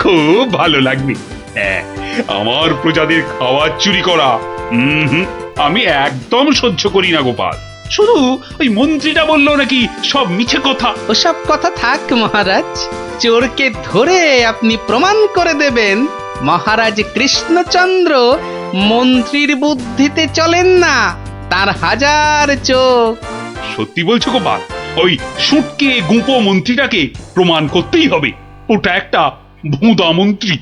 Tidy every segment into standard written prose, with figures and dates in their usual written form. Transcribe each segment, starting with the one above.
খুব ভালো লাগবে। হ্যাঁ, আমার প্রজাদের খাবার চুরি করা আমি একদম সহ্য করি না গোপাল। শুধু ওই মন্ত্রীটা বললো নাকি সব মিছে কথা। ওসব কথা থাক মহারাজ, চোরকে ধরে আপনি প্রমাণ করে দেবেন মহারাজ কৃষ্ণচন্দ্র মন্ত্রীর বুদ্ধিতে চলেন না, তার হাজার চোখ। সত্যি বলছো গোপাল? ওই সুটকে গুঁপো মন্ত্রীটাকে প্রমাণ করতেই হবে ওটা একটা ভুঁদা মন্ত্রী।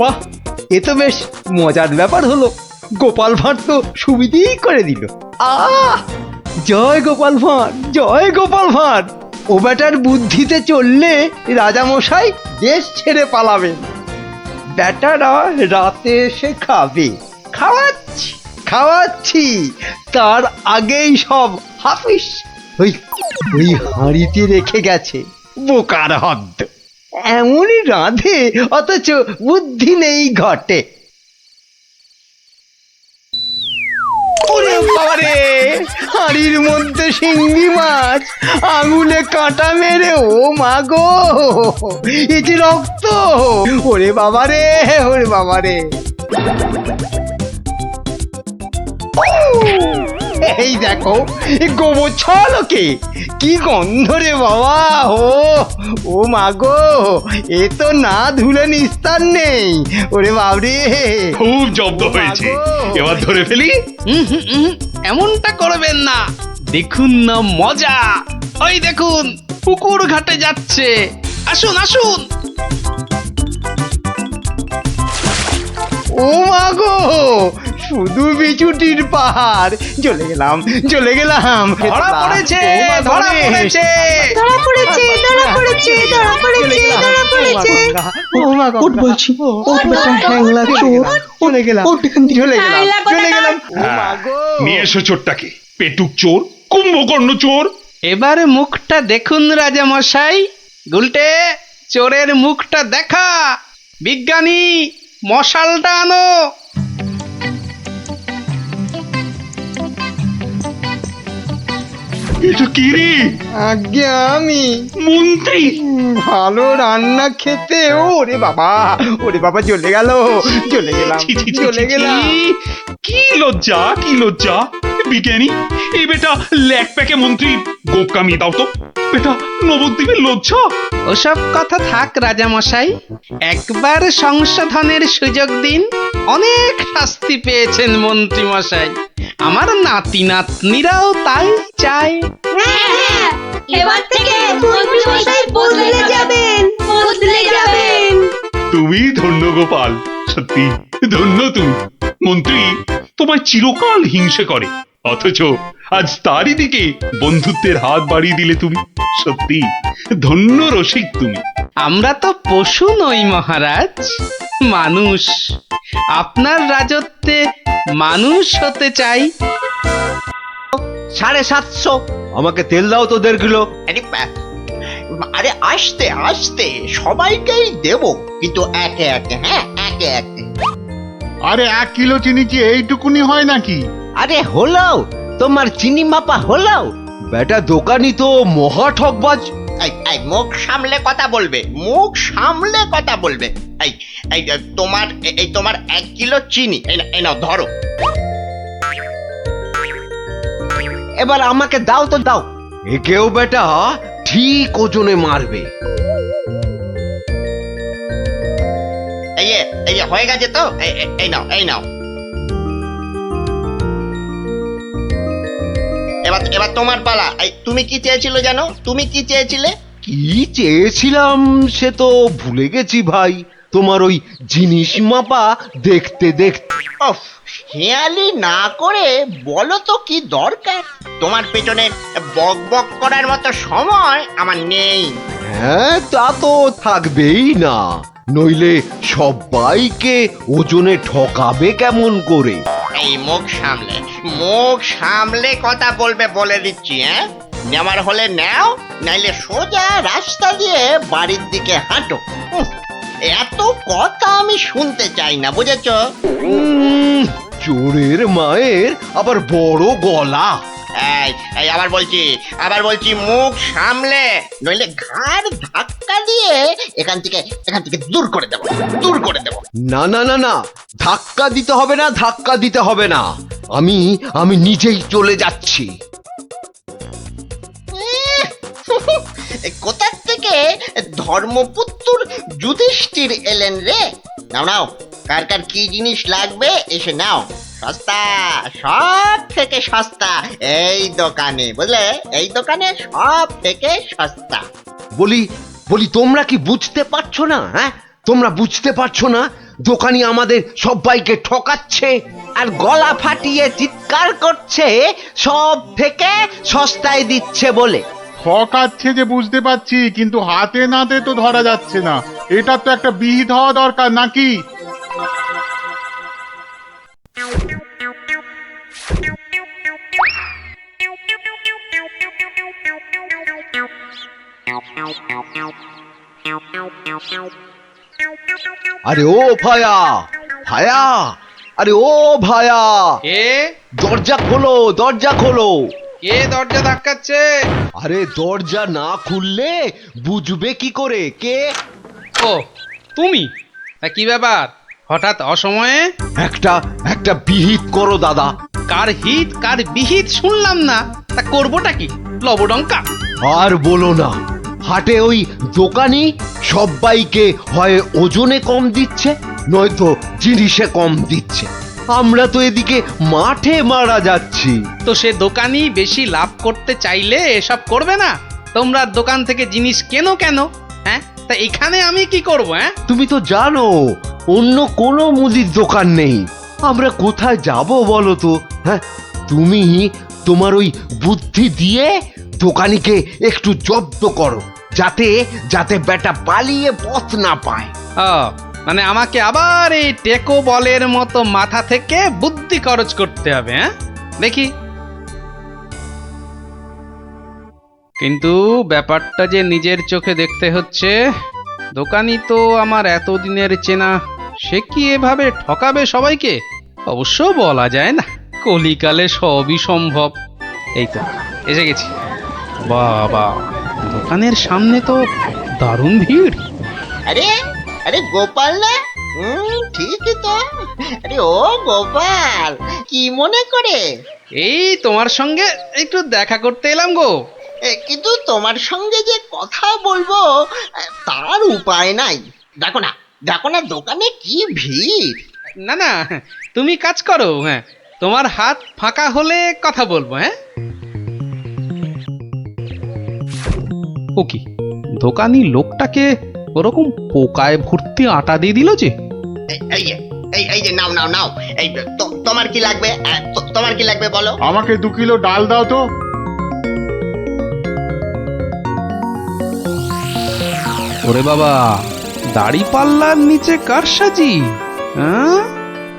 বাহ, এ তো বেশ মজার ব্যাপার হলো। গোপাল ভাঁড় তো সুবিধেই করে দিল। আহ, জয় গোপাল ভাঁড়, জয় গোপাল ভাঁড়। ও বেটার বুদ্ধিতে চললে রাজামশাই দেশ ছেড়ে পালাবেন। বেটারা রাতে এসে খাবে, খাওয়াচ্ছি খাওয়াচ্ছি, তার আগেই সব হাফিস ওই ওই হাঁড়িতে রেখে গেছে। বোকার হদ্দ, এমনই রাঁধে অথচ বুদ্ধি নেই ঘটে। ওরে বাবারে, হাঁড়ির মধ্যে শিঙ্গি মাছ, আঙুলে কাঁটা মেরে, ও মা গো, এ যে রক্ত! ওরে বাবারে, ওরে বাবারে! এই দেখো, গোবর ছলকে কি গন্ধ রে বাবা! ও মা গো, এ তো না ধুলে নিস্তার নেই। ওরে বাবরে, খুব জব্দ হয়েছে, এবার ধরে ফেলি। এমনটা করবেন না, দেখুন না মজা। ওই দেখুন, পুকুর ঘাটে যাচ্ছে। আসুন আসুন। ও মা গো, শুধু বিচুটির পাহাড়। চলে গেলাম, চলে গেলাম। ধরা পড়েছে, ধরা পড়েছে। ধরা পড়েছে, ধরা পড়েছে, ধরা পড়েছে, ধরা পড়েছে। ও মা গো, বলছি, ও বেটা হ্যাংলা চোর। চলে গেলাম, চলে গেলাম, চলে গেলাম। ও মা গো, নিয়ে এসো চোরটাকে, পেটুক চোর, কুম্ভকর্ণ চোর। এবার মুখটা দেখুন রাজা মশাই। গুলটে, চোরের মুখটা দেখা। বিজ্ঞানী, মশালটা আনো। এটা কি রে? আজ্ঞে আমি মন্ত্রী? ভালো রান্না খেতে। ওরে বাবা, ওরে বাবা, চলে গেল, চলে গেলাম, ছি, ছি, ছি, চলে ছি, গেলাম। কি লজ্জা, কি লজ্জা! বিজ্ঞানী, এই বেটা ল্যাক প্যাকে মন্ত্রী গোপ কামিয়ে দাও তো। বেটা নবদ্বীপের লজ্জা। ওসব কথা থাক রাজা মশাই, একবার সংশোধনের সুযোগ দিন। অনেক শাস্তি পেয়েছেন মন্ত্রী মশাই, আমার নাতি নাতনিরাও তাই চায়। হ্যাঁ, এবার থেকে মন্ত্রী মশাই বদলে যাবেন, বদলে যাবেন। তুমি ধন্য গোপাল, সত্যি ধন্য তুমি। মন্ত্রী তোমায় চিরকাল হিংসে করে, অথচ আজ তারই দিকে বন্ধুত্বের হাত বাড়িয়ে দিলে তুমি। সত্যি ধন্য রসিক তুমি। আমরা তো পশু নই মহারাজ, মানুষ। আপনার রাজত্বে মানুষ হতে চাই। 750। আমাকে তেল দাও তো 1.5 কিলো। আরে আস্তে আস্তে, সবাইকেই দেব, কিন্তু একে একে। হ্যাঁ, একে একে। আরে 1 কিলো চিনি কি এইটুকুনি হয় নাকি? আরে হলো, তোমার চিনি মাপা হলো। বেটা দোকানি তো মহা ঠকবাজ। এই মুখ সামলে কথা বলবে, মুখ সামলে কথা বলবে। এই এই তোমার 1 কিলো চিনি, এই নাও ধরো। এবার আমাকে দাও তো দাও, একেও বেটা ঠিক ওজনে মারবে। এই যে হয়ে গেছে তো, এই নাও, এই নাও। এবার তোমার পালা। তুমি কি চেয়েছিলে জানো? তুমি কি চেয়েছিলে? কি চেয়েছিলাম সে তো ভুলে গেছি ভাই। তোমার ওই জিনিস মাপা দেখতে দেখতে। অফ, হেয়ালি না করে বলো তো কি দরকার? তোমার পেছনে বক বক করার মতো সময় আমার নেই। হ্যাঁ, তা তো থাকবেই না, নইলে সবাইকে ওজনে ঠকাবে কেমন করে? এই মুখ সামলে কথা বলবে বলে দিচ্ছি। হ্যাঁ, নেওয়ার হলে নাও, নাইলে সোজা রাস্তা দিয়ে বাড়ির দিকে হাঁটো। এত কথা আমি শুনতে চাই না, বুঝেছ? চোরের মায়ের আবার বড় গলা। এই আবার বলছি মুখ সামলে, নইলে ঘাড় ধাক্কা দিয়ে এখান থেকে দূর করে দেবো। না না না না, ধাক্কা দিতে হবে না, ধাক্কা দিতে হবে না, আমি নিজেই চলে যাচ্ছি। কোথার থেকে ধর্মপুত্র যুধিষ্ঠির এলেন রে? নাও কার কার কি জিনিস লাগবে এসে নাও। সস্তা, সব থেকে সস্তা এই দোকানে, বুঝলে? এই দোকানে সব থেকে সস্তা। বলি তোমরা কি বুঝতে পারছো না? হ্যাঁ, তোমরা বুঝতে পারছো না দোকানি আমাদের সবাইকে ঠকাচ্ছে আর গলা ফাটিয়ে চিৎকার করছে সব থেকে সস্তায় দিচ্ছে বলে। ঠকাচ্ছে যে বুঝতে পারছি, কিন্তু হাতে নাতে তো ধরা যাচ্ছে না। এটা তো একটা বিহিত হওয়া দরকার নাকি? আরে ও ভায়া, আরে ও ভায়া, কে দরজা খোলো, দরজা খোলো। কে দরজা ধাক্কাচ্ছে? আরে দরজা না খুললে বুঝবে কি করে কে? ও তুমি? তা কি ব্যাপার হঠাৎ অসময়ে? একটা বিহিত করো দাদা। কার হিত কার বিহিত শুনলাম না, তা করবোটা কি? লবডঙ্কা? আর বলো না, হাটে ওই দোকানি সবাইকে হয় ওজনে কম দিচ্ছে, নয়তো জিনিসে কম দিচ্ছে। আমরা তো এদিকে মাঠে মারা যাচ্ছি। তো সে দোকানি বেশি লাভ করতে চাইলে এসব করবে না? তোমরা দোকান থেকে জিনিস কেন? হ্যাঁ, তা এখানে আমি কি করব? হ্যাঁ, তুমি তো জানো অন্য কোনো মুদির দোকান নেই, আমরা কোথায় যাব বলো তো? হ্যাঁ, তুমি তোমার ওই বুদ্ধি দিয়ে দোকানিকে একটু জব্দ করো, যাতে বেটা পালিয়ে পথ না পায়। ও মানে আমাকে আবার এই টেকো বলের মতো মাথা থেকে বুদ্ধি খরচ করতে হবে? হ্যাঁ, দেখি। কিন্তু ব্যাপারটা যে নিজের চোখে দেখতে হচ্ছে। দোকানি তো আমার এতদিনের চেনা, সে কি এভাবে ঠকাবে সবাইকে? অবশ্য বলা যায় না, কলিকালে সবই সম্ভব। এই তো এসে গেছি। বাবা, দোকানের সামনে তো দারুণ ভিড়। আরে গোপাল না? ঠিকই তো। আরে ও গোপাল, কি মনে করে? এই তোমার সঙ্গে একটু দেখা করতে এলাম গো। কিন্তু তোমার সঙ্গে যে কথা বলবো তার উপায় নাই। দেখো না দোকানে কি ভিড়। না তুমি কাজ করো। হ্যাঁ, তোমার হাত ফাঁকা হলে কথা বলবো। হ্যাঁ, ও কি দোকানি লোকটাকে ওরকম পোকায় ভর্তি আটা দিয়ে দিল যে? এই যে নাও। এই তোমার কি লাগবে? তোমার কি লাগবে বলো? আমাকে 2 কিলো ডাল দাও তো। ওরে বাবা, দাড়ি পাল্লার নিচে কারসাজি। হ্যাঁ,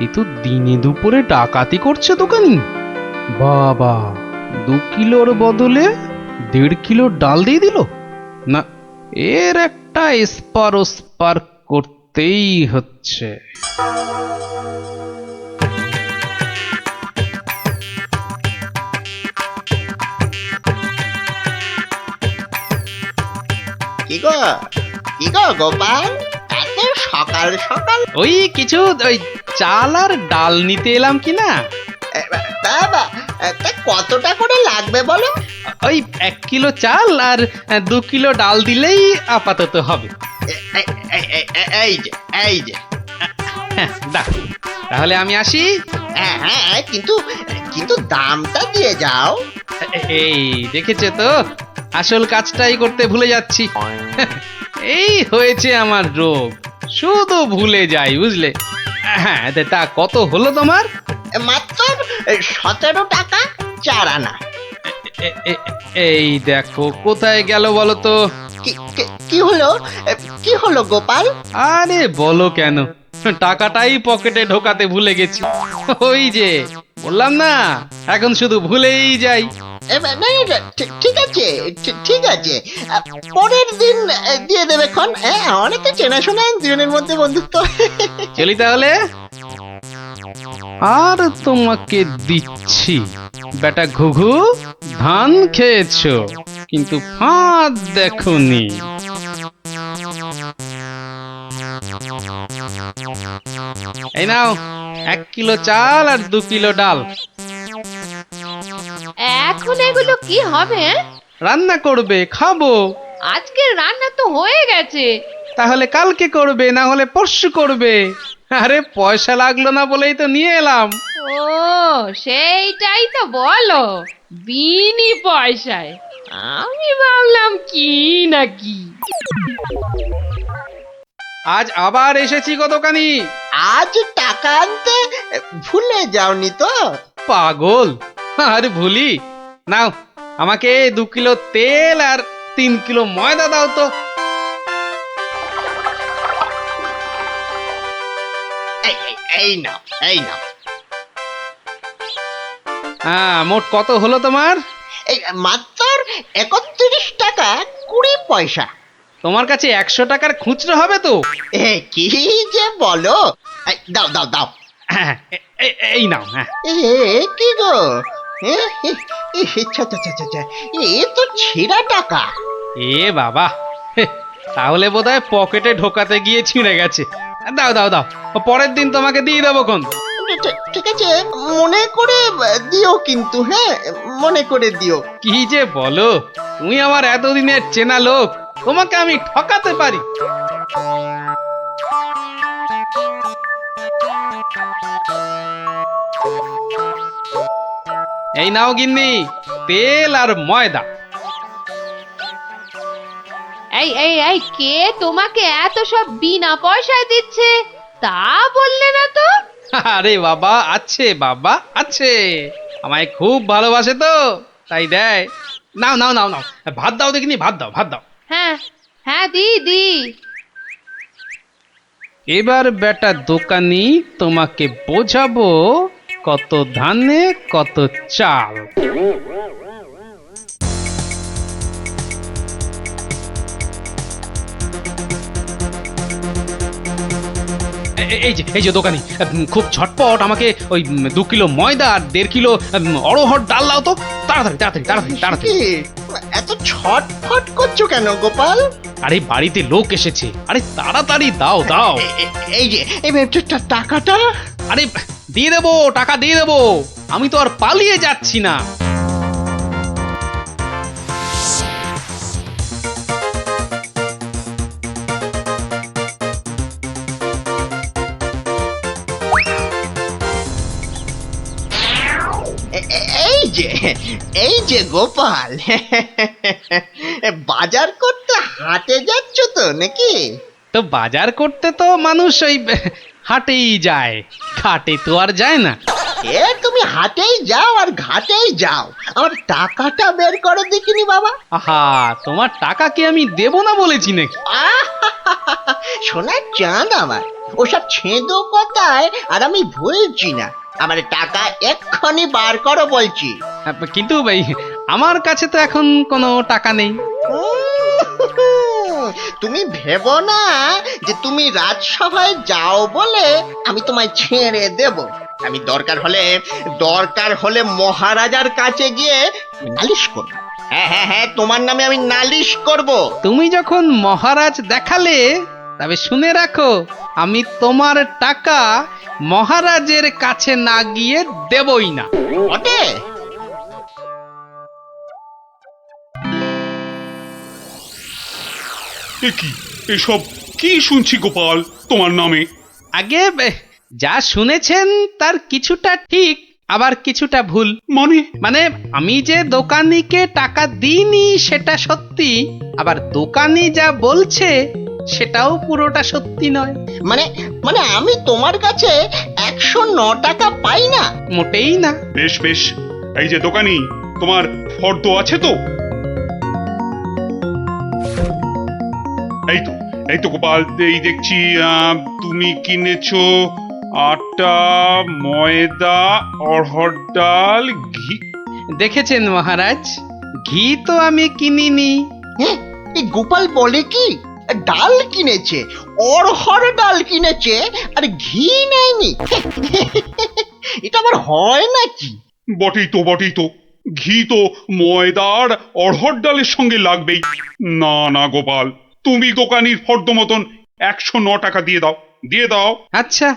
এ তো দিনে দুপুরে ডাকাতি করছে দোকানি। বাবা, 2 কিলোর বদলে 1.5 কিলো ডাল দিয়ে দিল। না, এর একটা এসপার করতেই হচ্ছে। কি গো গোপাল, এত সকাল সকাল? ওই কিছু ওই চাল আর ডাল নিতে এলাম কি না। বাবা, তা কতটা করে লাগবে বলো? ওই 1 কিলো চাল আর 2 কিলো ডাল দিলেই আপাতত হবে। এই যে, এই যে। হ্যাঁ, দাও। তাহলে আমি আসি। হ্যাঁ হ্যাঁ, কিন্তু কিন্তু দামটা দিয়ে যাও। এই দেখেছে তো, আসল কাজটাই করতে ভুলে যাচ্ছি। এই হয়েছে আমার রোগ, শুধু ভুলে যাই, বুঝলে। হ্যাঁ, তা কত হলো তোমার? মাত্র 17 টাকা 4 আনা। এই দেখো, কোথায় গেল বলো তো? কি হলো, কি হলো গোপাল? আরে বলো কেন, টাকাটাই পকেটে ঢোকাতে ভুলে গেছি। ওই যে বললাম না, এখন শুধু ভুলেই যাই। না, ঠিক আছে, ঠিক আছে, পরের দিন দিয়ে দেবে খন। অনেক তো চেনাশোনা দুজনের মধ্যে, বন্ধুত্ব। চলি তাহলে। আর তোমাকে দিচ্ছি, বেটা ঘুঘু, ধান খেয়েছো কিন্তু ফাঁদ দেখোনি। এই নাও 1 কিলো চাল আর 2 কিলো ডাল। এখন এগুলো কি হবে? রান্না করবে, খাবো। আজকের রান্না তো হয়ে গেছে। তাহলে কালকে করবে, না হলে পরশু করবে। আরে পয়সা লাগলো না বলেই তো নিয়ে এলাম। ও, সেইটাই তো বলো, বিনি পয়সায়। আমি ভাবলাম কি না কি। আজ আবার এসেছি গো দোকানি। আজ টাকা আনতে ভুলে যাওনি তো? পাগল, আরে ভুলি। নাও, আমাকে 2 কিলো তেল আর 3 কিলো ময়দা দাও তো। এই নাও, এই নাও। হ্যাঁ, মোট কত হলো তোমার? এই মাত্র 31 টাকা 20 পয়সা। তোমার কাছে 100 টাকার খুচরো হবে তো? কি যে বলো! দাও দাও দাও। হ্যাঁ, এই নাও। হ্যাঁ, কি গো, এ তো ছেঁড়া টাকা। এ বাবা, তাহলে বোধহয় পকেটে ঢোকাতে গিয়ে ছিঁড়ে গেছে। দাও দাও দাও, পরের দিন তোমাকে দিয়ে দেবো খন। ঠিক আছে, মনে করে দিও কিন্তু। হ্যাঁ, মনে করে দিও। কি যে বলো, তুমি আমার এতদিনের চেনা লোক, তোমাকে আমি ঠকাতে পারি? এই নাও গিন্নি, তেল আর ময়দা। এই এই এই, কে তোমাকে এত সব বিনা পয়সায় দিচ্ছে তা বললে না তো? আরে বাবা, আছে বাবা, আছে। আমায় খুব ভালোবাসে তো, তাই দেয়। নাও নাও নাও নাও, ভাত দাও দেখিনি, ভাত দাও, ভাত দাও। হ্যাঁ হ্যাঁ, দি। এবার বেটা দোকানি, তোমাকে বোঝাবো কত ধানে কত চাল। এই যে দোকানি, খুব ঝটপট আমাকে ওই 2 কিলো ময়দা আর 1.5 কিলো অড়হর ডাল দাও তো, তাড়াতাড়ি তাড়াতাড়ি তাড়াতাড়ি তাড়াতাড়ি। কি, এত ছটফট করছো কেন গোপাল? আরে বাড়িতে লোক এসেছে, আরে তাড়াতাড়ি দাও দাও। এই যে, এই টাকাটা। আরে দিয়ে দেবো, টাকা দিয়ে দেবো, আমি তো আর পালিয়ে যাচ্ছি না। এই যে গোপাল, বাজার করতে হাটে যাচ্ছ তো নাকি? তো বাজার করতে তো মানুষ ওই হাটেই যায়, ঘাটে তো আর যায় না। তুমি হাটেই যাও আর ঘাটেই যাও, আমার টাকাটা বের করো দেখিনি বাবা। আহা, তোমার টাকা কি আমি দেব না বলেছি নাকি? সোনার চাঁদ আমার, ওসব ছেঁদো কথায় আর আমি ভুলছি না। আমার টাকা এক্ষুনি বার করো বলছি। কিন্তু ভাই, আমার কাছে তো এখন কোনো টাকা নেই। তুমি ভেবো না যে তুমি রাজসভায় যাও বলে আমি তোমায় ছেড়ে দেব। আমি দরকার হলে মহারাজার কাছে গিয়ে নালিশ করব। হ্যাঁ হ্যাঁ হ্যাঁ, তোমার নামে আমি নালিশ করব। তুমি যখন মহারাজ দেখালে, তবে শুনে রাখো, আমি তোমার টাকা মহারাজের কাছে না গিয়ে দেবই না। বটে? এ কি এসব কি শুনছি গোপাল তোমার নামে? আগে যা শুনেছেন তার কিছুটা ঠিক, আবার কিছুটা ভুল। মানে আমি যে দোকানিকে টাকা দিইনি সেটা সত্যি, আবার দোকানি যা বলছে সেটাও পুরোটা সত্যি নয়। মানে মানে আমি তোমার কাছে 109 টাকা পাই না? মোটেই না। বেশ বেশ, এই যে দোকানি, তোমার ফর্দ আছে তো? এই তো গোপাল, এই দেখছি তুমি কিনেছো আটা, ময়দা, অড়হর ডাল, ঘি। দেখেছেন মহারাজ, ঘি তো আমি কিনিনি। হ্যাঁ, এই গোপাল বলে কি ডাল কিনেছে, অড়হর ডাল কিনেছে, আর ঘি নেয়নি? এটা আবার হয় নাকি? বটেই তো, ঘি তো ময়দার অড়হর ডালের সঙ্গে লাগবেই। না না গোপাল, তুমি দোকানির ফর্দ মতন 109 টাকা দিয়ে দাও। আচ্ছা,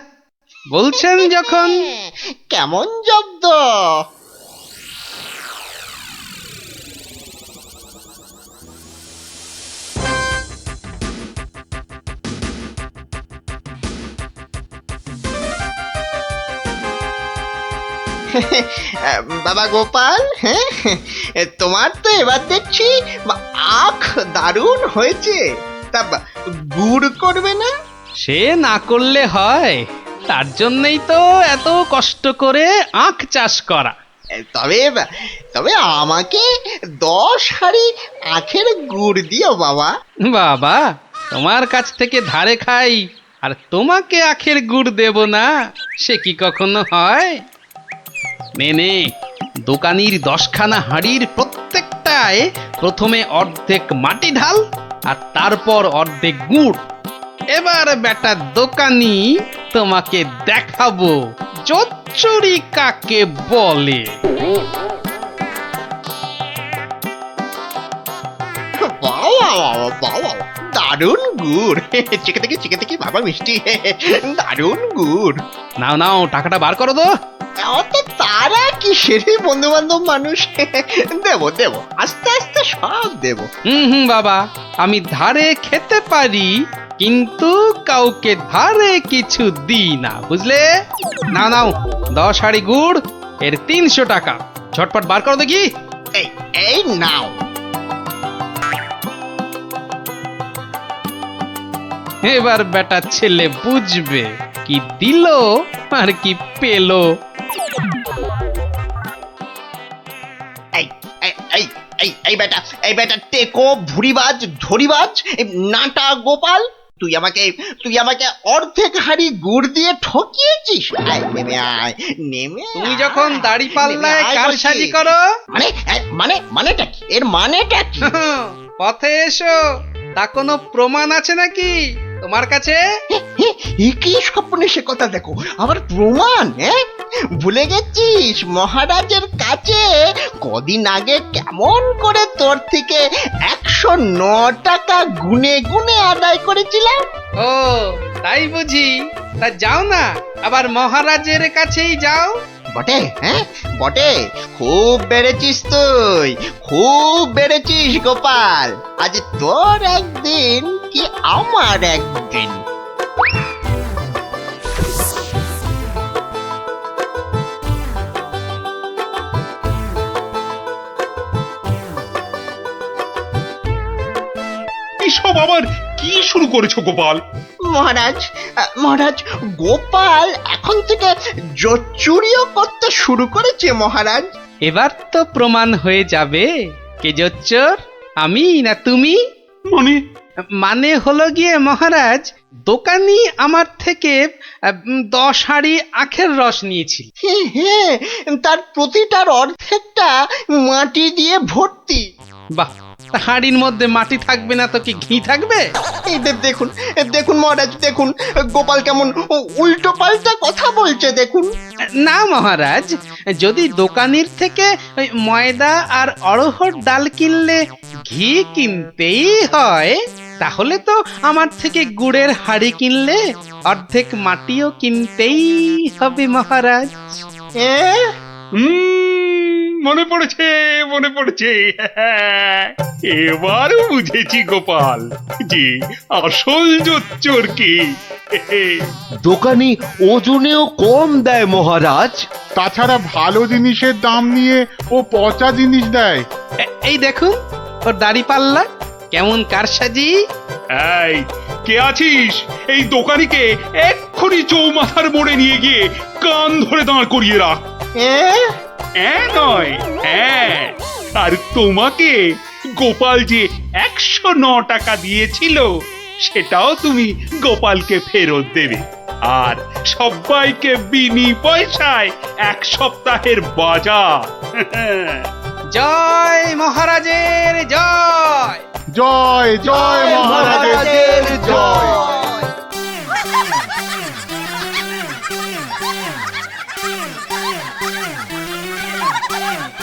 বলছেন যখন। কেমন জব্দ? বাবা গোপাল, হ্যাঁ, তোমার তো এবার দেখছি আখ দারুণ হয়েছে। তা গুড় করবে না? সে না করলে হয়, তার জন্যই তো এত কষ্ট করে আখ চাষ করা। তবে তবে আমাকে 10 হাঁড়ি আখের গুড় দিও বাবা। বাবা, তোমার কাছ থেকে ধারে খাই আর তোমাকে আখের গুড় দেব না, সে কি কখনো হয়? নে, দোকানির 10খানা হাঁড়ির প্রত্যেকটায় প্রথমে অর্ধেক মাটি ঢাল আর তারপর অর্ধেক গুড়। এবার বেটা দোকানি, তোমাকে দেখাবো জোচ্চুরি কাকে বলে। বাবা বাবা, দারুণ গুড়! চেকে থেকে বাবা মিষ্টি, দারুণ গুড়। নাও টাকাটা বার করো তো। অত তারা কিসের, বন্ধু বান্ধব মানুষ, দেব আস্তে আস্তে সব দেব। হুম বাবা, আমি ধারে খেতে পারি, কিন্তু কাউকে ধারে কিছু দিই না, বুঝলে? নাও 10 হাঁড়ি গুড়, এর 300 টাকা। ঝটপট বার করো দেখি। এই নাও। এবার বেটা ছেলে বুঝবে কি দিল আর কি পেলো। এই বেটা টেকো, ভুরিবাজ, ধরিবাজ, নাটা গোপাল, তুই আমাকে অর্ধেক হাঁড়ি গুড় দিয়ে ঠকিয়েছিস। নেমে তুমি যখন দাড়ি পাল্লায় কারসাজি করো, মানেটা কি? এর মানেটা কি? পথে এসো, তা কোনো প্রমাণ আছে নাকি তোমার কাছে? কি স্বপ্নে সে কথা, দেখো আবার প্রমাণ? ভুলে গেছিস মহারাজের কাছে কদিন আগে কেমন করে তোর থেকে 109 টাকা গুনে গুনে আদায় করেছিলাম? ও তাই বুঝি? তা যাও না, আবার মহারাজের কাছেই যাও। বটে, বটে, খুব বেড়েছিস তুই, খুব বেড়েছিস গোপাল। আজ তোর একদিন কি আমার একদিন। এসব আবার কি শুরু করেছো গোপাল? মহারাজ, গোপাল এখন থেকে জোচ্চুরিও করতে শুরু করেছে মহারাজ। এবার তো প্রমাণ হয়ে যাবে কে জোচ্চোর, আমি না তুমি। মানে হলো গিয়ে মহারাজ, দোকানি আমার থেকে 10 হাঁড়ি আখের রস নিয়েছিল। তার প্রতিটার অর্ধেকটা মাটি দিয়ে ভর্তি। বাহ, তা হাঁড়ির মধ্যে মাটি থাকবে না তো কি ঘি থাকবে? এই দেখুন, দেখুন মহারাজ, দেখুন গোপাল কেমন উল্টো পাল্টা কথা বলছে দেখুন। না মহারাজ, যদি দোকানির থেকে ওই ময়দা আর অড়হর ডাল কিনলে ঘি কিনতেই হয়, তাহলে তো আমার থেকে গুড়ের হাঁড়ি কিনলে অর্ধেক মাটিও কিনতেই হবে মহারাজ। মনে পড়েছে, মনে পড়েছে। এবার বুঝেছি গোপাল যে আসল জোচ্চোর কি। দোকানি ওজনেও কম দেয় মহারাজ। তাছাড়া ভালো জিনিসের দাম নিয়ে ও পচা জিনিস দেয়। এই দেখুন ওর দাড়ি পাল্লা কেমন কারসাজি। এই কে আছিস? এই দোকানিকে এক্ষুনি চৌমাথার মোড়ে নিয়ে গিয়ে কান ধরে দাঁড় করিয়ে রাখ। নয়, হ্যাঁ। আর তোমাকে গোপাল যে 109 টাকা দিয়েছিল সেটাও তুমি গোপালকে ফেরত দেবে। আর সবাইকে বিনি পয়সায় 1 সপ্তাহের বাজার। জয় মহারাজের জয়। জয় জয় মহারাজের জয়।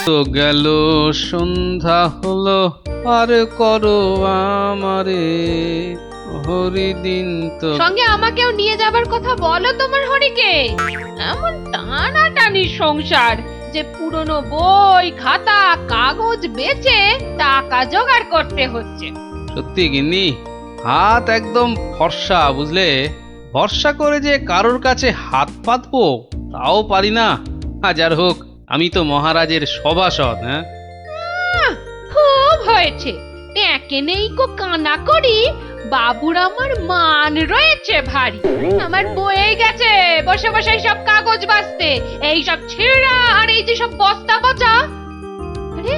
তো গেল সন্ধ্যা হলো, আর করো আমারে হরিদিন তো। সঙ্গে আমাকেও নিয়ে যাবার কথা বলো তোমার হরিকে। এমন টানাটানির সংসার যে পুরনো বই খাতা কাগজ বেচে টাকা জোগাড় করতে হচ্ছে। সত্যি গিন্নি, হাত একদম ফর্সা, বুঝলে? ভরসা করে যে কারোর কাছে হাত পাতবো তাও পারি না। হাজার হোক আমি তো মহারাজের সভাসদ। হ্যাঁ, খুব হয়েছে। একে নেই কো কানা করি, বাবুর আমার মান রয়েছে ভারী। আমার বয়ে গেছে বসে বসে সব কাগজ বাঁচতে, এই সব ছেঁড়া আর এই যে সব বস্তা পচা। আরে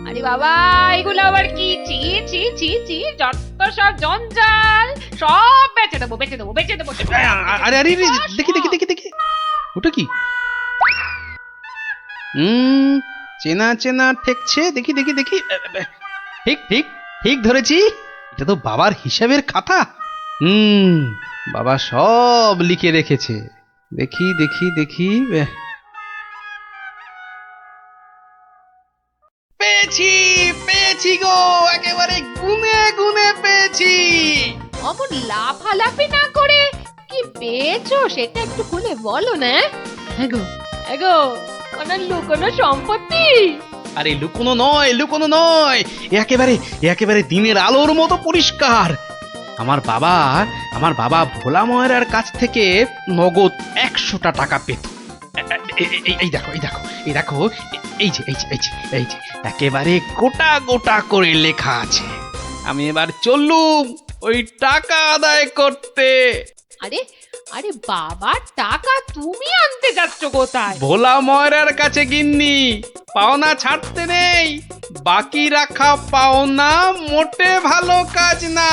আরে বাবা, এগুলো আবার কি? চি চি চি চি, যত সব জঞ্জাল, সব বেচে দেবো বেচে দেবো বেচে দেবো। আরে আরে দেখি দেখি দেখি দেখি, ওটা কি? চেনা চেনা ঠেকছে। দেখি দেখি দেখি, ঠিক ঠিক ঠিক ধরেছি, এটা তো বাবার হিসাবের খাতা। বাবা সব লিখে রেখেছে। দেখি দেখি দেখি, পেয়েছি পেয়েছি গো, একেবারে গুনে গুনে পেয়েছি। অমন লাফালাফি না করে কি পেয়েছো সেটা একটু খুলে বলো না। এগো এগো, কোন লুকোনো সম্পত্তি? আরে লুকোনো নয়, লুকোনো নয়, একেবারে একেবারে দিনের আলোর মতো পরিষ্কার। আমার বাবা ভোলা ময়রার কাছ থেকে নগদ 100টা টাকা পেত। এই দেখো এই দেখো এই দেখো, এই যে এই যে এই যে এই যে একেবারে গোটা গোটা করে লেখা আছে। আমি এবার চললুম ওই টাকা আদায় করতে। আরে আরে বাবার টাকা তুমি আনতে যাচ্ছ কোথায়? ভোলা ময়রার কাছে গিন্নি। পাওনা ছাড়তে নেই, বাকি রাখা পাওনা মোটে ভালো কাজ না।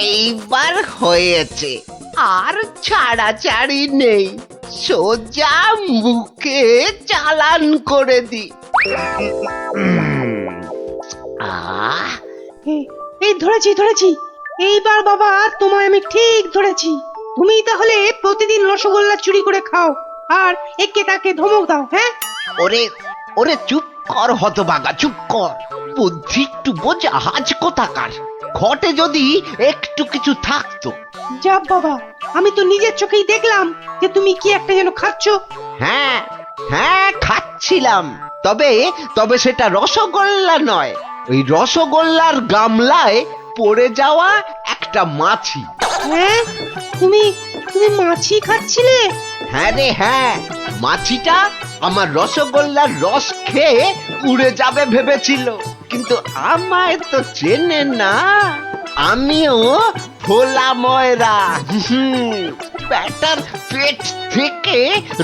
এইবার হয়েছে, আর ছাড়াছাড়ি নেই, সোজা মুখে চালান করে দি। আহ, এই ধরেছি ধরেছি, এইবার বাবা তোমায় আমি ঠিক ধরেছি। তুমি তাহলে প্রতিদিন রসগোল্লা চুরি করে খাও আর একে তাকে ধমক দাও। হ্যাঁ, ওরে ওরে চুপ কর হতভাগা, চুপ কর। বুদ্ধি একটু বোঝা, আজ কোথাকার। ঘটে যদি একটু কিছু থাকতো। যা বাবা, আমি তো নিজের চোখেই দেখলাম যে তুমি কি একটা যেন খাচ্ছ। হ্যাঁ হ্যাঁ, খাচ্ছিলাম। তবে তবে সেটা রসগোল্লা নয়, ওই রসগোল্লার গামলায় পড়ে যাওয়া একটা মাছি। হ্যাঁ, তুমি তুমি মাছি খাচ্ছিলে? হ্যাঁ রে হ্যাঁ, মাছিটা আমার রসগোল্লার রস খেয়ে উড়ে যাবে ভেবেছিল, কিন্তু আমায় তো চেনে না। আমিও ভোলা ময়রা। ব্যাটার পেট থেকে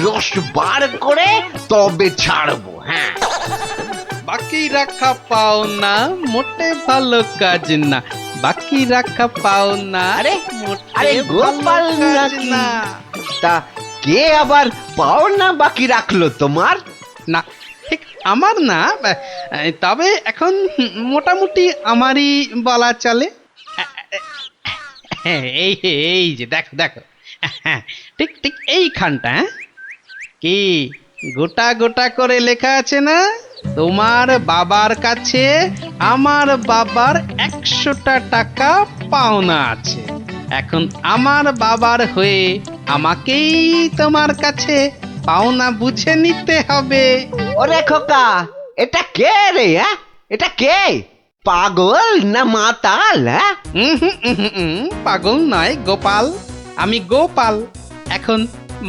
রস বার করে তবে ছাড়বো। হ্যাঁ, বাকি রাখা পাওনা মোটে ভালো কাজ না। বাকি রাখা পাওনা আরে মোটে আরে গোপাল ভালো কাজ নাকি? না। তা কে আবার পাওনা বাকি রাখলো তোমার? না ঠিক আমার না, তবে এখন মোটামুটি আমারই বলা চলে। এই এই যে দেখো দেখো, ঠিক ঠিক এইখানটা, কি গোটা গোটা করে লেখা আছে না, তোমার বাবার কাছে আমার বাবার 100টা টাকা পাওনা আছে। এখন আমার বাবার হয়ে আমাকেই তোমার কাছে পাওনা বুঝে নিতে হবে। ওরে খোকা, এটা কে রে? এটা কে? পাগল না মাতাল? পাগল নয় গোপাল, আমি গোপাল। এখন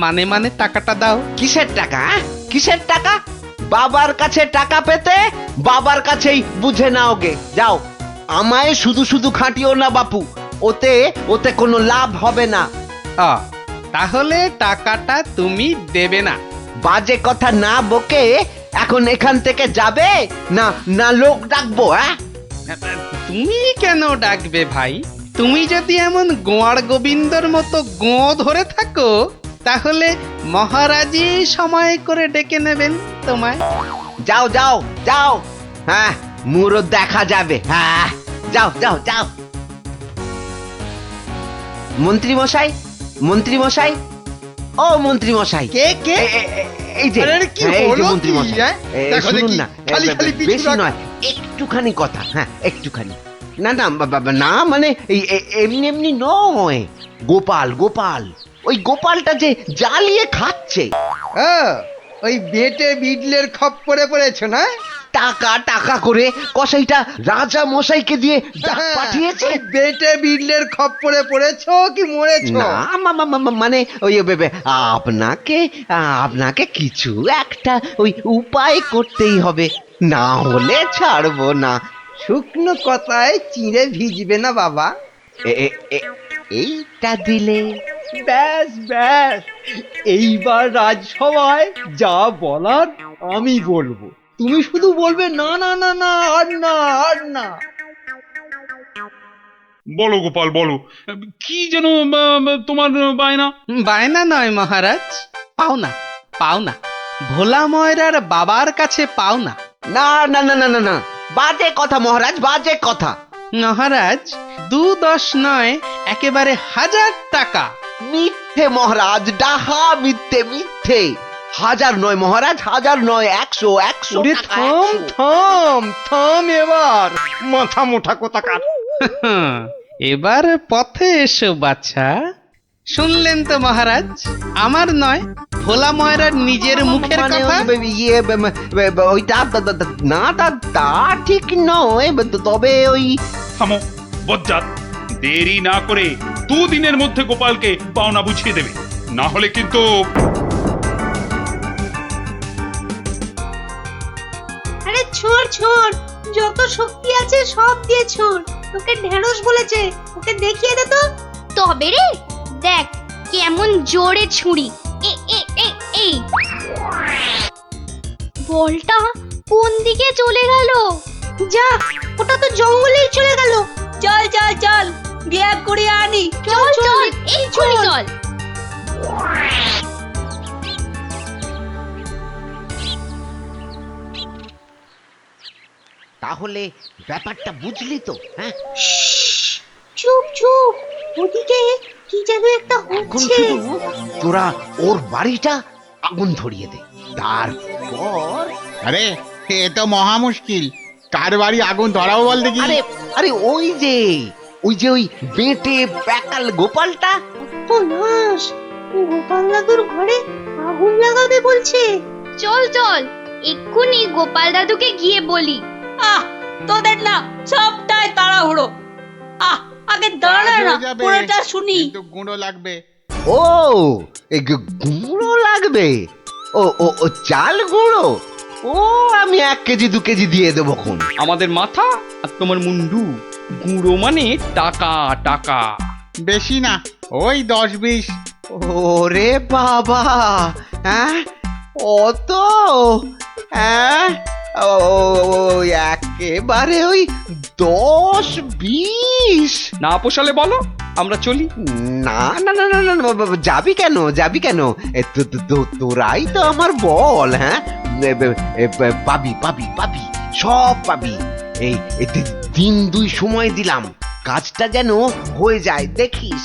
মানে মানে টাকাটা দাও। কিসের টাকা? কিসের টাকা? বাবার কাছে টাকা পেতে বাবার কাছেই বুঝে নাও গে, যাও। আমায় শুধু শুধু খাটিও না বাপু, ওতে ওতে কোনো লাভ হবে না। তাহলে টাকাটা তুমি দেবে না? বাজে কথা না বকে এখন এখান থেকে যাবে না, না লোক ডাকবো? তুমি কেন ডাকবে ভাই? তুমি যদি এমন গোয়ার গোবিন্দর মতো গো ধরে থাকো, তাহলে মহারাজই সময় করে ডেকে নেবেন তোমায়। যাও যাও যাও, হ্যাঁ মুরো দেখা যাবে। হ্যাঁ যাও যাও যাও। মন্ত্রী মশাই, মন্ত্রী মশাই, ও মন্ত্রী মশাই। কে কে? এই যে আরে কি এই যে হলো মন্ত্রী কি, মশাই, দেখো শুনুন দেখি, না, খালি খালি পিছু বেশি রাখ। নয়, একটুখানি কথা। হ্যাঁ একটুখানি। না না না, মানে এমনি এমনি নয়। গোপাল গোপাল, ওই গোপালটা যে জ্বালিয়ে খাচ্ছে। ওই বেটে বিডলের খপ্পরে পড়েছ না? টাকা টাকা করে কসাইটা রাজা মশাইকে দিয়ে ডাক পাঠিয়েছে। ওই বেটে বিডলের খপ্পরে পড়েছো কি মরেছো? না মানে ওই আপনাকে আপনাকে কিছু একটা ওই উপায় করতেই হবে, না হলে ছাড়বো না। শুকনো কথায় চিঁড়ে ভিজবে না বাবা। এইটা দিলে ব্যাস ব্যাস, এইবার রাজসভায় যা বলার আমি বলবো, তুমি শুধু বলবে না না না না, আর না আর না। বলো গোপাল বলো, কি যেন তোমার বায়না? বায়না নয় মহারাজ, পাওনা পাওনা, ভোলা ময়রার বাবার কাছে পাওনা। না না না না না না, বাজে কথা মহারাজ, বাজে কথা। মহারাজ 2-10 নয়, একেবারে 1000 টাকা। মিথ্যে মহারাজ, ডাহা মিথ্যে মিথ্যে। 1000 নয় মহারাজ, 1000 নয়, 100 100 ওরে টাকা, থাম 100। থাম থাম, এবার মাথা মোটা কোথাকার। এবার পথে এসো বাছা। শুনলেন তো মহারাজ, আমার নয়, ভোলা ময়রার নিজের মুখের মানে কথা। ওইটা না, তা ঠিক নয়, তবে ওই থামো বজ্জাত, দেরি না করে 2 দিনের মধ্যে গোপালকে পাওনা বুঝিয়ে দেবে, না হলে কিন্তু। আরে ছোড় ছোড়, যত শক্তি আছে সব দিয়ে ছোড়। তোকে ঢেঁড়স বলেছে, ওকে দেখিয়ে দে তো। তবে রে দেখ কেমন জোরে ছুরি। এই বলটা কোন দিকে চলে গেল? যা, ওটা তো জঙ্গলেই চলে গেল। চল চল চল, গিয়ে করে আনি। চল চল এই চল চল। তাহলে ব্যাপারটা বুঝলি তো? হ্যাঁ, চুপ চুপ, ওদিকে কি যেন একটা এখন হচ্ছে। শুধু তোরা ওর বাড়িটা আগুন ধরিয়ে দে, তারপর আরে এ তো মহা মুশকিল, কার বাড়ি আগুন ধরাবো বল দেখি। আরে আরে ওই যে ওই বেটে প্যাকাল গোপালটা। ও নাশ, গোপাল দাদুর ঘরে আগুন লাগাবে বলছে। চল চল এক্ষুনি গোপাল দাদুকে গিয়ে বলি। তোদের না সবটাই তাড়াহুড়ো। আগে দাঁড়া না, পুরোটা শুনি। কিন্তু গুঁড়ো লাগবে। ও এই গুঁড়ো লাগবে? ও ও ও চাল গুঁড়ো? ও আমি 1 কেজি 2 কেজি দিয়ে দেবো খন। আমাদের মাথা আর তোমার মুন্ডু, গুঁড়ো মানে টাকা টাকা। বেশি না, ওই 10-20। ওরে বাবা, হ্যাঁ অত? হ্যাঁ ওই একেবারে ওই 10-20। না পোষালে বলো, আমরা চলি। না না না না না না, যাবি কেন যাবি কেন? তোরাই তো আমার বল, হ্যাঁ? পাবি পাবি পাবি, সব পাবি। এই দিন দুই সময় দিলাম, কাজটা যেন হয়ে যায়, দেখিস।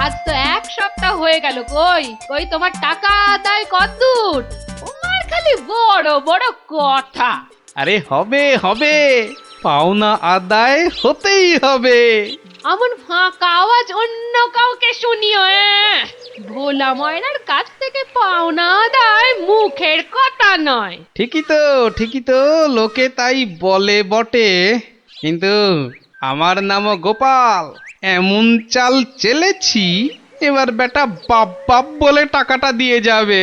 আজ তো এক সপ্তাহ হয়ে গেল, কই কই তোমার টাকা আদায় কতদূর? তোমার খালি বড় বড় কথা। আরে হবে হবে, পাওনা আদায় হতেই হবে। এমন ফাঁকা আওয়াজ অন্য কাউকে শুনিও। ভোলা ময়নার কাছ থেকে পাওনা আদায় মুখের কথা নয়। ঠিকই তো লোকে তাই বলে বটে, কিন্তু আমার নামও গোপাল। এমন চাল চেলেছি, এবার বেটা বাপ বাপ বলে টাকাটা দিয়ে যাবে।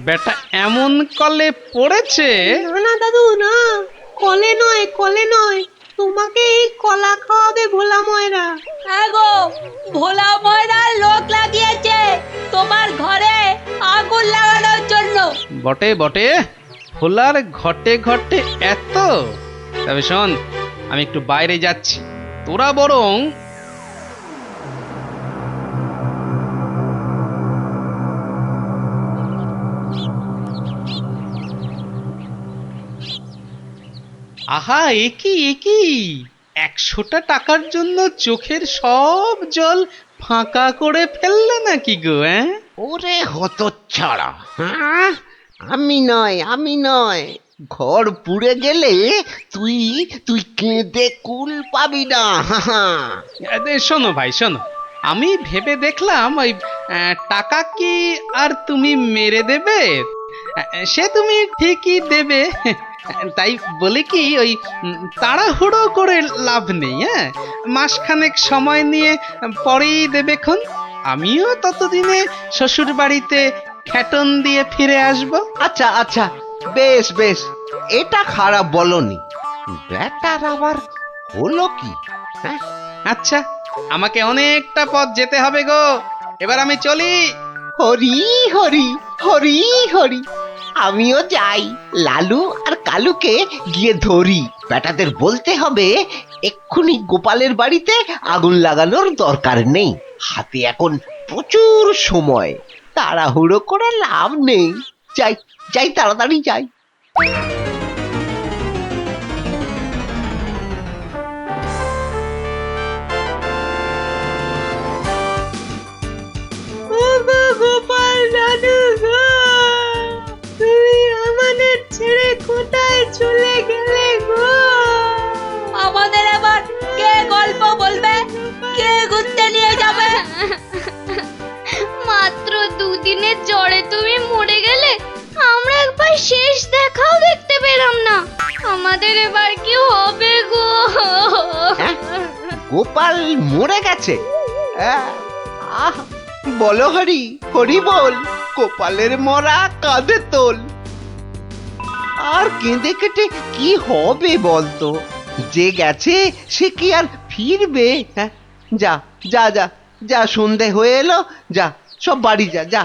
বেটা এমন কলে পড়েছে। না না দাদু না, কলে নয় কলে নয়, তোমাকে এই কলা খাওয়াবে ভোলা ময়রা। হ্যাঁ গো, ভোলা ময়রার লোক লাগিয়েছে তোমার ঘরে আগুন লাগানোর জন্য। বটে বটে, ভোলার ঘটে ঘটে এত। তবে শোন, আমি একটু বাইরে যাচ্ছি, তোরা বরং আহা, একি 100টা টাকার জন্য চোখের সব জল ফাঁকা করে ফেললে নাকি গো? ওরে হতচ্ছাড়া, হ্যাঁ? আমি নয়, ঘর পুড়ে গেলে তুই তুই কেঁদে কুল পাবি না। শোনো ভাই শোনো, আমি ভেবে দেখলাম ওই টাকা কি আর তুমি মেরে দেবে? সে তুমি ঠিকই দেবে, তাই বলে কি ওই তাড়াহুড়ো করে লাভ নেই। মাসখানেক সময় নিয়ে পরেই দেবেক্ষণ। আমিও ততদিনে শ্বশুর বাড়িতে খ্যাটন দিয়ে ফিরে আসবো। আচ্ছা আচ্ছা, বেশ বেশ, এটা খারাপ বলনি। ব্যাটার আবার হলো কি? হ্যাঁ, আচ্ছা, আমাকে অনেকটা পথ যেতে হবে গো, এবার আমি চলি। হরি হরি হরি হরি, আমিও যাই, লালু আর কালুকে গিয়ে ধরি। বেটাদের বলতে হবে এক্ষুনি গোপালের বাড়িতে আগুন লাগানোর দরকার নেই, হাতে এখন প্রচুর সময়, তাড়াহুড়ো করে লাভ নেই। যাই যাই, তাড়াতাড়ি যাই। গোপাল দাদু গো, তুমি আমাদের ছেড়ে কোথায় চলে গেলে গো? আমাদের এবার কে গল্প বলবে, কে ঘুরতে নিয়ে যাবে? মাত্র দুদিনের জ্বরে তুমি মরে গেলে, আমরা একবার শেষ দেখাও দেখতে পেলাম না। আমাদের এবার কি হবে গো? গোপাল মরে গেছে? আহ, বলো হরি হরি বল, গোপালের মরা কাঁধে তোল। আর কেঁদে কেটে কি হবে বলতো? যে গেছে সে কি আর ফিরবে? হ্যাঁ, যা যা যা যা, সন্ধে হয়ে এলো, যা সব বাড়ি যা যা।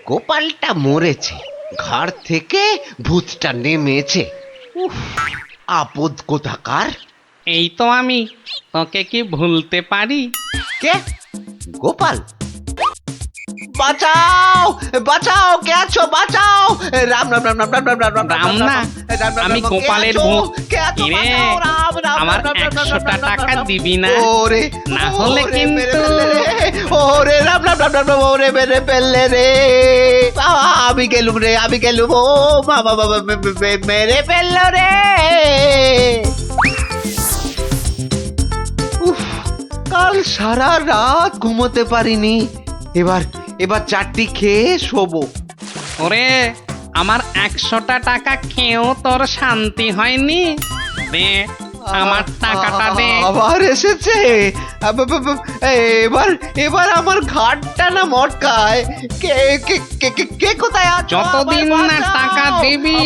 গোপালটা মরেছে, ঘাড় থেকে ভূতটা নেমেছে। উফ, আপদ কোথাকার। এই তো আমি, তোকে কি ভুলতে পারি? কে? গোপাল? বাঁচাও বাঁচাও, কে আছো? বাঁচাও! রাম রাম রাম রাম রাম রাম রাম রাম না, আমি গোপালের ভূত। কিরে, আমার 100টা টাকা দিবি না? ওরে, না হলে কিন্তু ওরে রাম রাম রাম রাম, ওরে মেরে ফেললে রে, আমি গেলুম রে, আমি গেলুম, ও বাবা বাবা, মেরে ফেললো রে। উফ, কাল সারা রাত ঘুমোতে পারিনি, এবার চারটি খেয়ে শোবো। ওরে, আমার 100টা টাকা খেয়েও তোর শান্তি হয়নি? দে আমার টাকাটা দে। আবার এসেছে? এবার আমার ঘাটটা না মটকায়। কে কে কে কে কে কোথায় আছো? যতদিন না টাকা দিবি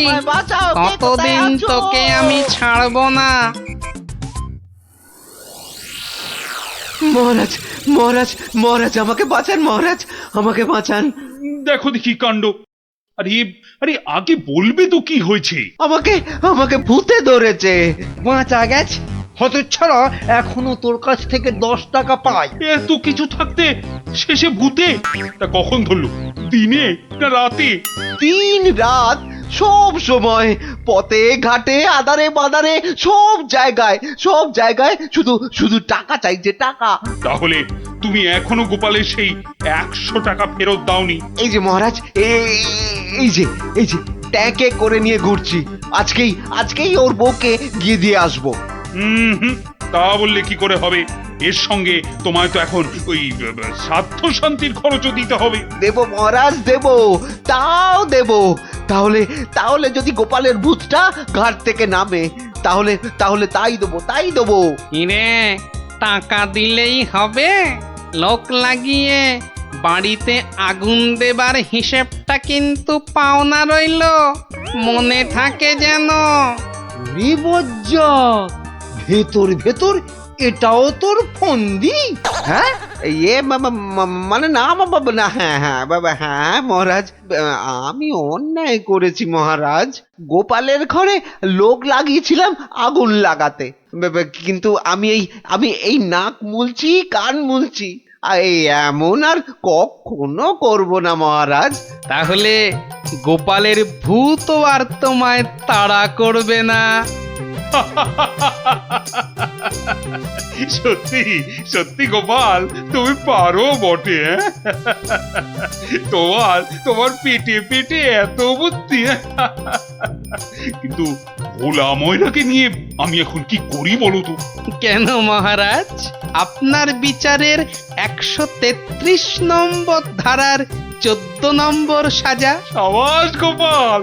ততদিন তোকে আমি ছাড়বো না। মহারাজ মহারাজ মহারাজ আমাকে বাঁচান, মহারাজ আমাকে বাঁচান। দেখো দেখি কাণ্ড। আরে আরে আগে বলবে তো কি হয়েছে? আমাকে আমাকে ভূতে ধরেছে। বাঁচা গেছে হতচ্ছাড়া, এখনো তোর কাছ থেকে 10 টাকা পাই। এত কিছু থাকতে শেষে ভূতে? তা কখন ধরলো? দিনে না রাতে? 3 রাত, সব সময়, পথে ঘাটে আদারে বাদারে, সব জায়গায় শুধু শুধু টাকা চাইছে, টাকা। তাহলে তুমি এখনো গোপালের সেই 100 টাকা ফেরত দাওনি? এই যে মহারাজ, এই যে ট্যাঁকে করে নিয়ে ঘুরছি। আজকেই ওর বউকে গিয়ে দিয়ে আসবো। হুম, তা বললে কি করে হবে? এর সঙ্গে তোমায় তো এখন ওই স্বার্থ শান্তির খরচও দিতে হবে। দেব মহারাজ, দেব, তাও দেব। তাহলে যদি গোপালের ভূতটা ঘাট থেকে নামে, তাহলে তাই দেবো। ইরে, টাকা দিলেই হবে? লোক লাগিয়ে বাড়িতে আগুন দেবার হিসেবটা কিন্তু পাওনা রইল, মনে থাকে যেন। ভেতর ভেতর এটাও তোর ফন্দি? হ্যাঁ মানে না বাবা, না, হ্যাঁ বাবা, হ্যাঁ মহারাজ, আমি অন্যায় করেছি মহারাজ। গোপালের ঘরে লোক লাগিয়েছিলাম আগুন লাগাতে, কিন্তু আমি এই নাক মুলছি, কান মুলছি, এই এমন আর কখনো করব না মহারাজ। তাহলে গোপালের ভূত আর তোমায় তাড়া করবে না। সত্যি সত্যি গোপাল, তুমি পারো বটে। তোমার পেটে পেটে এত বুদ্ধি। কিন্তু ভোলা ময়নাকে নিয়ে আমি এখন কি করি বলো তো? কেন মহারাজ, আপনার বিচারের 133 নম্বর ধারার 14 নম্বর সাজা। সাবাস গোপাল।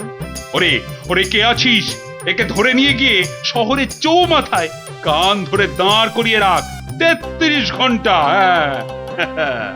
ওরে কে আছিস? একে ধরে নিয়ে গিয়ে শহরের চৌমাথায় কান ধরে দাঁড় করিয়ে রাখ 33 ঘন্টা। হ্যাঁ